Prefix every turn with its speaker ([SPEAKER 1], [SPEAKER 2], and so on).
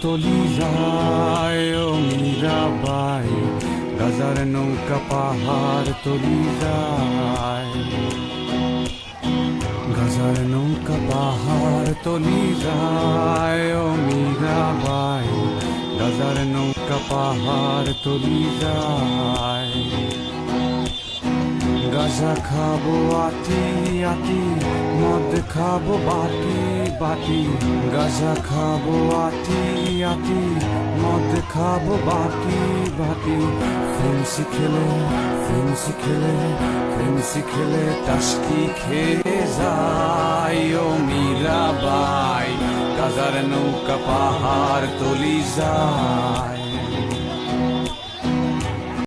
[SPEAKER 1] তলি যায় ও মীরাবাই, গাজার নৌকা পাহাড় তলি যায়, গাজার নৌকা পাহাড় তলি যায় ও মীরাবাই, গাজার নৌকা পাহাড় তলি যায়। গাজা খাবো আতি আতি, মদ খাবো বাটি বাটি, গাজা খাবো আতি আতি, মদ খাবো বাটি বাটি। ফেন্সি খেলে ফেন্সি খেলে ফেন্সি খেলে টাসকি খেয়ে যায় ও মীরাবাই, গাজার নৌকা পাহাড় তলি যায়।